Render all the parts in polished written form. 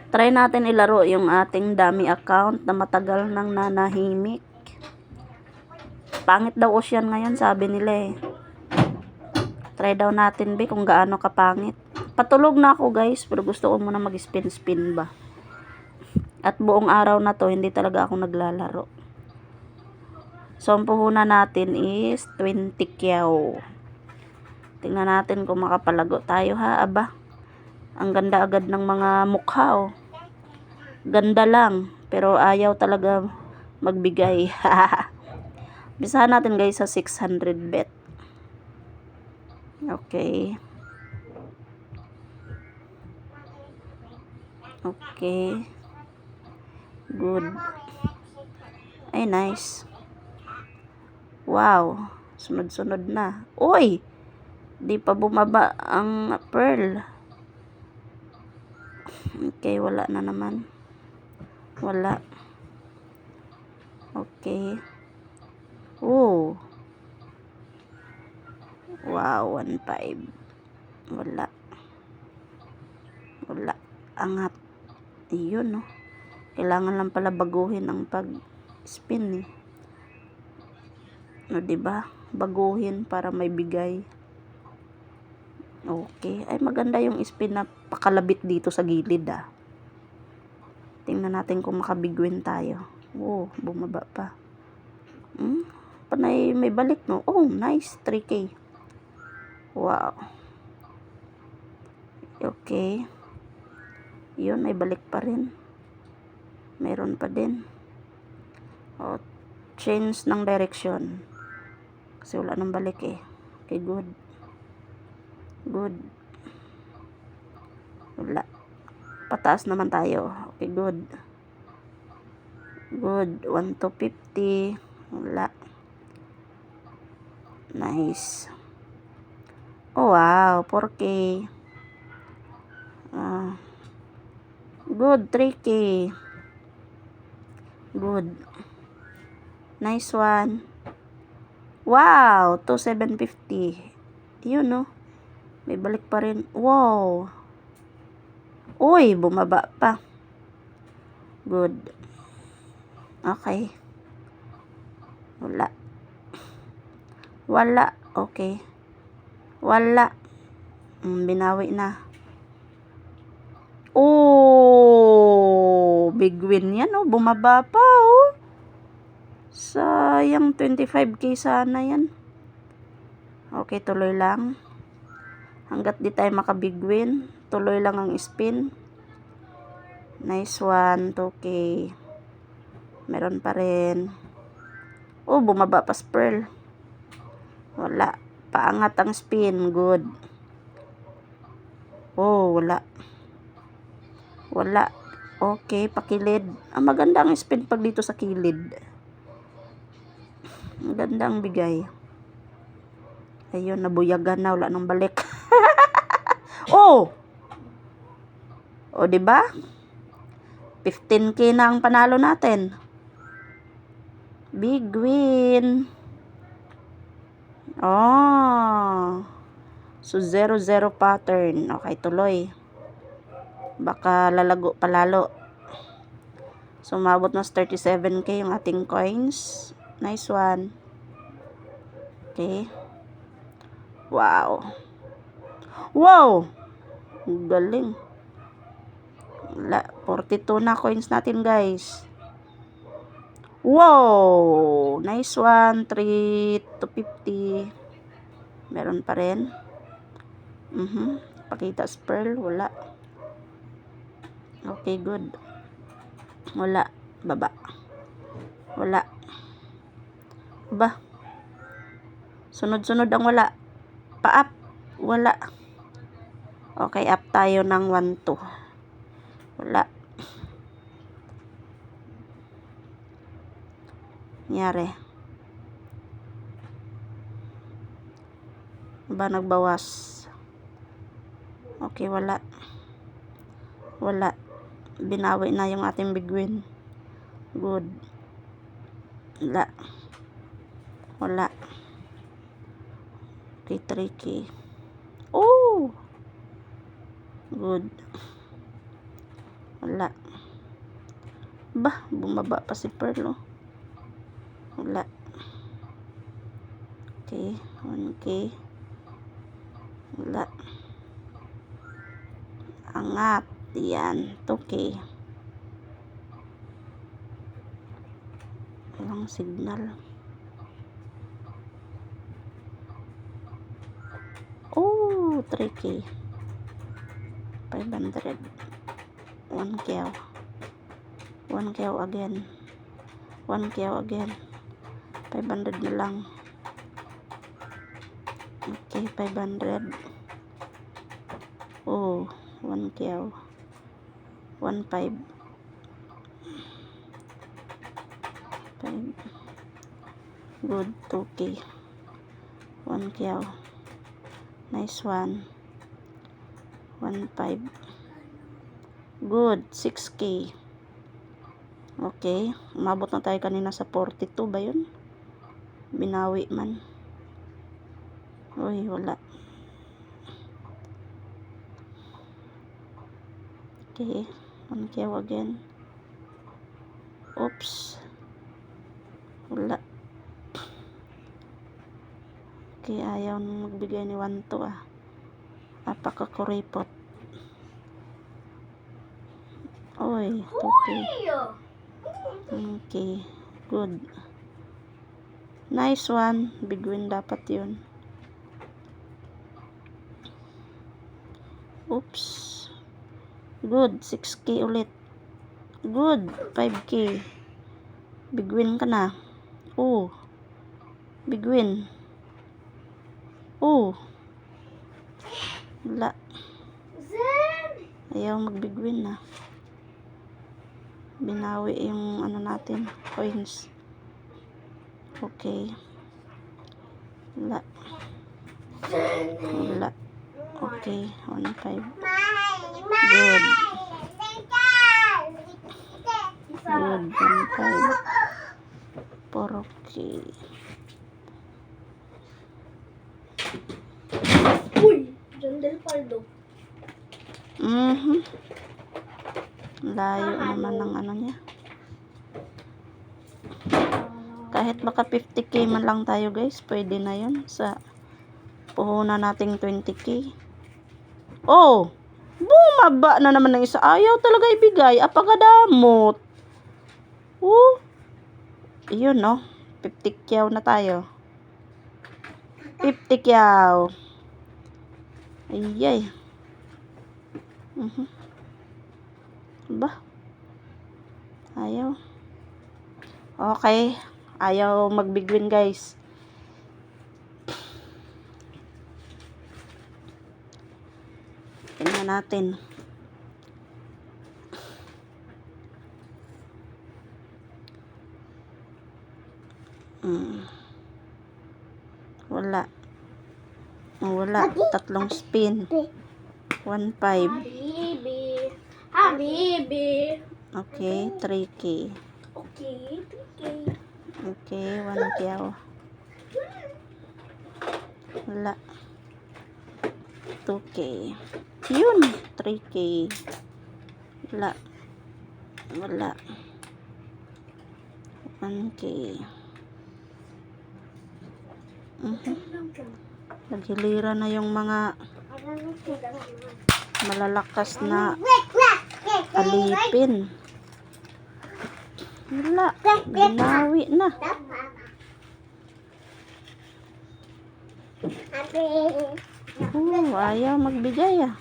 Try natin ilaro yung ating dummy account na matagal nang nanahimik. Pangit daw Ocean ngayon, sabi nila eh. Try daw natin kung gaano kapangit. Patulog na ako guys, pero gusto ko muna mag-spin-spin ba. At buong araw na to, hindi talaga ako naglalaro. So, ang puhunan natin is 20 kyaw. Tingnan natin kung makapalago tayo ha, aba. Ang ganda agad ng mga mukha oh. Ganda lang, pero ayaw talaga magbigay. Bisahan natin guys sa 600 bet. Okay. Okay. Good. Ay, nice. Wow. Sunod-sunod na. Uy! Di pa bumaba ang pearl. Okay, wala na naman. Wala. Okay. Oh. Wow, 1.5. Wala. Wala. Angat. Iyon, no. Kailangan lang pala baguhin ang pag-spin, eh. No, diba? Baguhin para may bigay. Okay. Ay, maganda yung spin na pakalabit dito sa gilid, ah. Tingnan natin kung makabigwin tayo. Oh, bumaba pa. Panay may balik, no? Oh, nice. 3K. Wow. Okay. Yun, may balik pa rin. Meron pa din. Oh, change ng direction. Kasi wala nang balik eh. Okay, good. Good. Wala. Pataas naman tayo. Okay, good. Good. 1 to 50. Wala. Nice. Oh, wow. 4K. Good. 3K. Good. Nice one. Wow. 2,750. Yun, no? May balik pa rin. Wow. Uy, bumaba pa. Good. Okay. Wala. Wala. Okay. Wala. Binawi na. Oh, big win yan, oh. Bumaba pa, oh. Sayang, 25K sana yan. Okay, tuloy lang. Hanggat di tayo makabig win, tuloy lang ang spin. Nice one, 2K. Meron pa rin. Oh, bumaba pa pearl. Wala. Paangat ang spin. Good. Oh, wala. Wala. Okay, pakilid. Maganda ang spin pag dito sa kilid. Maganda ang bigay. Ayun, nabuyagan na. Wala nang balik. Oh! O, diba? 15K na ang panalo natin. Big win. Oh. So, 0-0 pattern. Okay, tuloy. Baka lalago palalo. So, umabot na 37K yung ating coins. Nice one. Okay. Wow. Wow! Galing. Wala. 42 na coins natin, guys. Wow! Nice one. 3 to 50. Meron pa rin. Pakita pearl. Wala. Okay, good. Wala. Baba. Wala. Ba? Sunod-sunod ang wala. Pa-up. Wala. Okay, up tayo ng 1-2. Wala. Nangyari. Ba, nagbawas. Okay, wala. Wala. Binawi na yung ating big win. Good. Wala. Wala. Okay, 3K. Oh! Good. Wala. Bah, bumaba pa si Pearl, oh. Wala. Okay, 1K. Wala. Angat. Yan, 2K. Walang signal. Oh, 3K. 500. 1K. 1K again. 1K again. 500 na lang. Okay, 500. Oh, 1K. 1.5. 5. Good, 2K. 1K. Nice one. 1.5. Good, 6K. Okay, umabot na tayo kanina sa 42 ba yun? Binawi man. Uy, wala. Okay, 1K again. Oops. Wala. Okay, ayaw nang magbigay ni 1-2 ah. Napakakuripot. Uy, 2K. Okay, good. Nice one. Big win dapat yun. Oops. Good, 6K ulit. Good, 5K. Big win ka na. Oh. Big win. Oh. Wala. Ayaw mag-big win na. Binawi yung ano natin, coins. Okay. Wala. Wala. Okay, 1.5. Good. Good, 1.5. 4K. Uy! John Del Pardo. Layo naman ng ano niya. Kahit baka 50K man lang tayo guys, pwede na yun sa puhunan nating 20K. Oh! Bumaba na naman ng isa. Ayaw talaga ibigay. Apakadamot. Oh! Yun no. 50K na tayo. 50K. Ayay. Ba? Ayaw. Okay. Ayaw mag-big win guys. Tingnan natin. Wala. Wala. Tatlong spin. 1.5. Habibi. Habibi. Okay, 3K. Okay, okay. Okay, 1K. Wala. 2K. Yun, 3K. Wala. Wala. 1K. Naghilira na yung mga malalakas na alipin. Wala. Binawi na. Ayaw magbigay ah.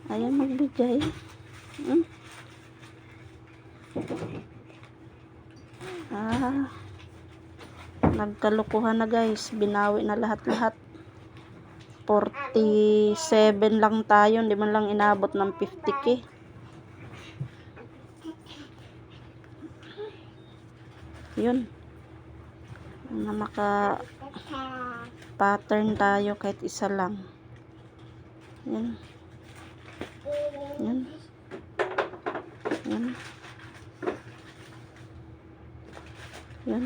Ayaw magbigay. Nagkalukuhan na guys. Binawi na lahat-lahat. 47 lang tayo. Hindi man lang inabot ng 50K. Yun. Na maka pattern tayo kahit isa lang. Yan. Yan. Yan. Yan.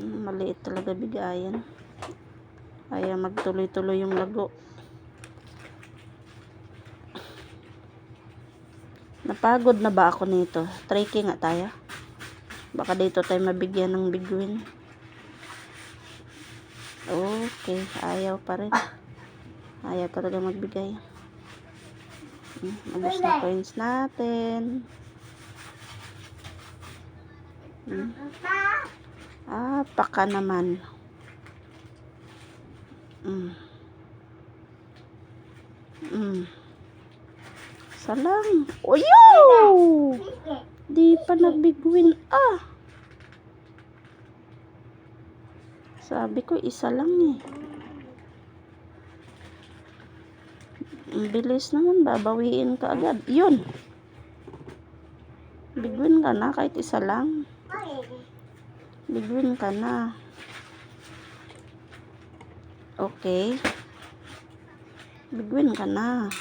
Maliit talaga bigayan. Kaya magtuloy-tuloy yung lago. Napagod na ba ako nito? Trekking nga tayo. Baka dito tayo mabigyan ng biguin. Okay, ayaw pa rin. Ayaw talaga magbigay. Ubus na coins natin. Paka naman. Salang. Oyo! Di pa nagbiguin. Sabi ko isa lang eh. Ang bilis naman, babawiin ka agad. Yun. Biguin ka na kahit isa lang. Biguin ka na. Okay. Biguin ka na.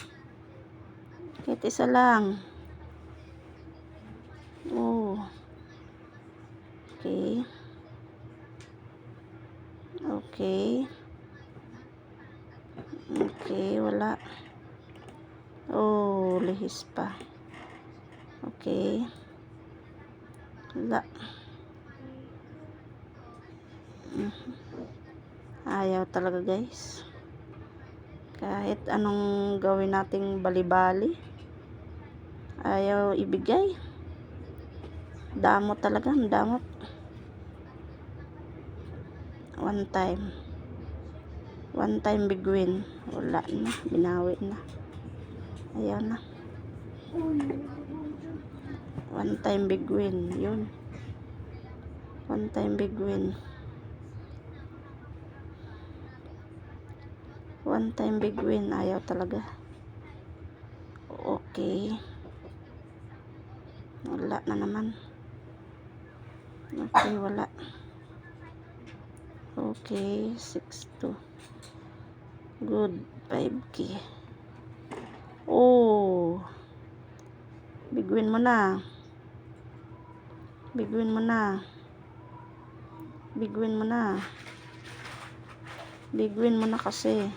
Kahit isa lang. Oh. Okay. Okay. Okay, wala. Oh, lihis pa. Okay. Wala. Ayaw talaga, guys. Kahit anong gawin nating bali-bali, ayaw ibigay. Damot talaga, damot. One time biguin. Wala na, binawi na. Ayaw na. One time biguin, yun. One time biguin. One time biguin, ayaw talaga. Okay. Wala na naman. Okay, wala. Okay, 6-2. Good, 5K. Oh. Biguin mo na. Biguin mo na. Biguin mo na. Biguin mo na kasi.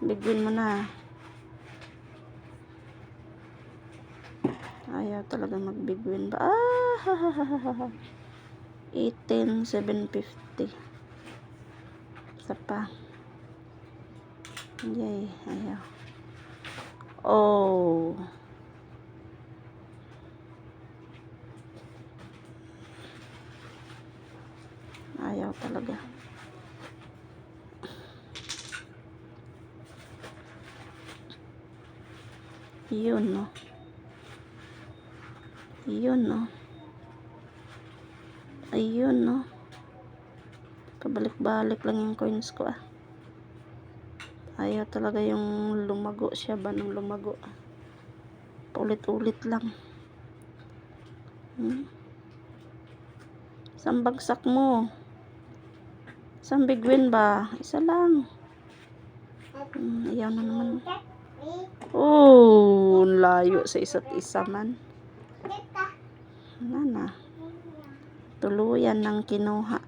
Biguin mo na. Ayaw talaga magbiguin ba? 18,750. Isa pa. Yay, ayaw. Oh. Ayaw talaga. Yun, no. Yun, no. Ayun, no. Pabalik-balik lang yung coins ko, Ayaw talaga yung lumago siya ba nung lumago. Paulit-ulit lang. Isang bagsak mo. Isang biguin ba? Isa lang. Ayaw na naman. Oh, layo sa isa't isa man. Wala na. Tuluyan ng kinuha.